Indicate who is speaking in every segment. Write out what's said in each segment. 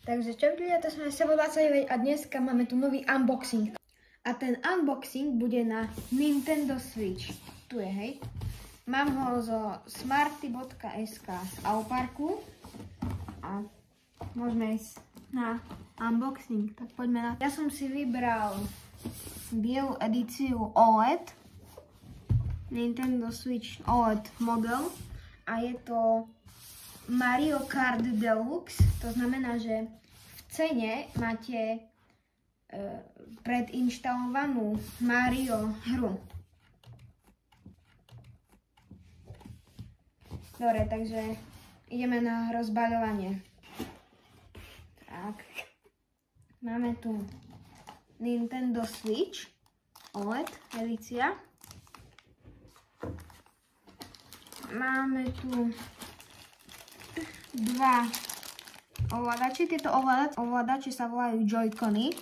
Speaker 1: Takže čo ľudia, to sme Sebo 29 a dneska máme tu nový unboxing. A ten unboxing bude na Nintendo Switch. Tu je, hej. Mám ho zo smarty.sk z Auparku. A môžeme ísť na unboxing. Tak poďme na... Ja som si vybral bielu edíciu OLED. Nintendo Switch OLED model. A je to Mario Kart Deluxe, to znamená, že v cene máte predinštalovanú Mario hru. Dobre, takže ideme na rozbaľovanie. Tak, máme tu Nintendo Switch OLED edícia. Máme tu dva ovládače. Tieto ovládače sa volajú Joy-Cony.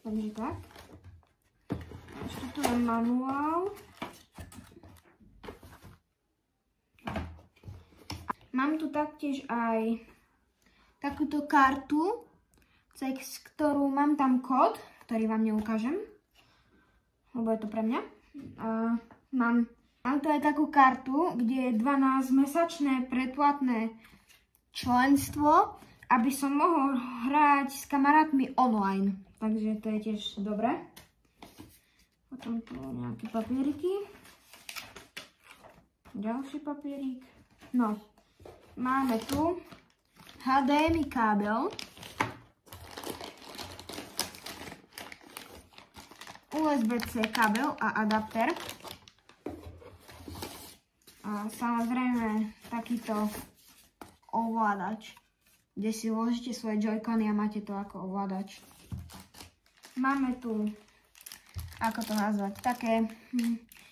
Speaker 1: Takže tak. Ešte tu je manuál. Mám tu taktiež aj takúto kartu, cez ktorú mám tam kód, ktorý vám neukážem, lebo je to pre mňa. Mám tu aj takú kartu, kde je 12-mesačné predplatné členstvo, aby som mohol hrať s kamarátmi online. Takže to je tiež dobré. Potom tu nejaké papieriky. Ďalší papierik. No, máme tu HDMI kábel. USB-C kábel a adapter. A samozrejme takýto ovládač, kde si vložíte svoje Joy-Cony a máte to ako ovládač. Máme tu, ako to nazvať, také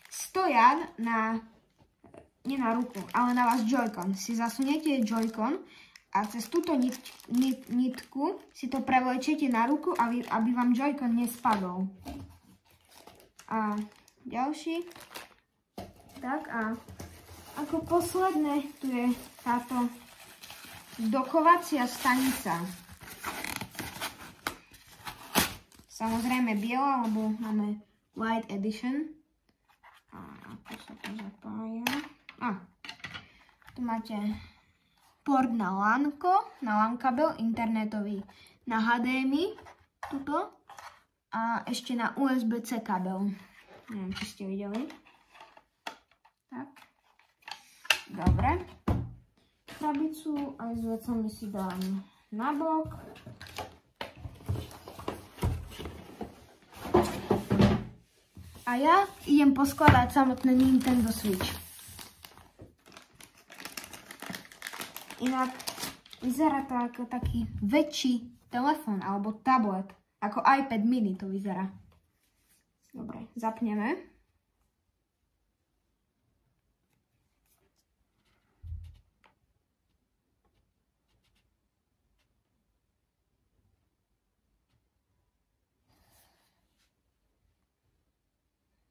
Speaker 1: stojan na, nie na ruku, ale na váš Joy-Con. Si zasuniete Joy-Con a cez túto nitku si to prevlečete na ruku, aby vám Joy-Con nespadol. A ďalší. Tak a ako posledné tu je táto dokovacia stanica. Samozrejme biela, lebo máme White Edition. A ako sa to zapája? Tu máte port na LAN kabel internetový, na HDMI, tuto. A ešte na USB-C kabel. Neviem, či ste videli. Tak. Dobre. Krabicu aj s vecami si dám na bok. A ja idem poskladať samotné Nintendo Switch. Inak vyzerá to ako taký väčší telefón alebo tablet. Ako iPad mini to vyzerá. Dobre, zapneme.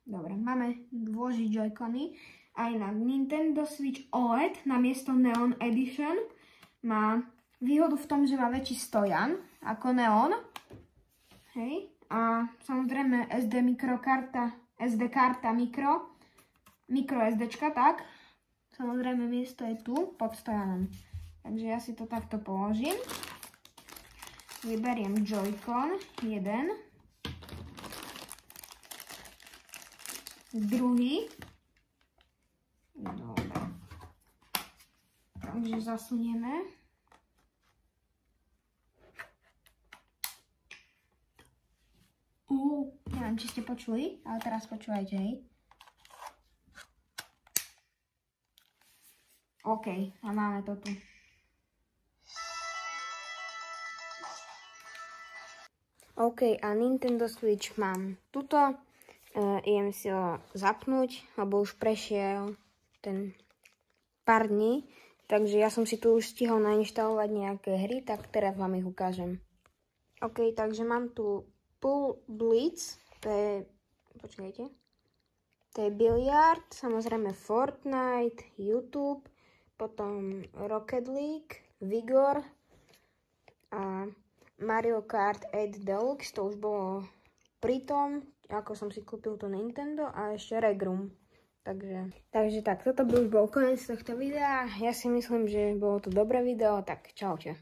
Speaker 1: Dobre, máme vložiť Joy-Cony. Aj na Nintendo Switch OLED namiesto Neon Edition má výhodu v tom, že má väčší stojan ako Neon. Hej. A samozrejme SD karta micro SDčka, tak. Samozrejme miesto je tu pod stojanom. Takže ja si to takto položím. Vyberiem Joy-Con, jeden. Druhý. Dobre. Takže zasunieme. Neviem, či ste počuli, ale teraz počúvajte, hej. OK, a máme to tu. OK, a Nintendo Switch mám tuto. Idem si ho zapnúť, lebo už prešiel ten pár dní. Takže ja som si tu už stihol nainštalovať nejaké hry, tak teraz vám ich ukážem. OK, takže mám tu Pool Blitz, to je, počkajte, to je Billiard, samozrejme Fortnite, YouTube, potom Rocket League, Vigor a Mario Kart 8 Deluxe, to už bolo pri tom, ako som si kúpil to Nintendo a ešte Regrum. Takže tak, toto by už bol koniec tohto videa. Ja si myslím, že bolo to dobré video, tak čaute.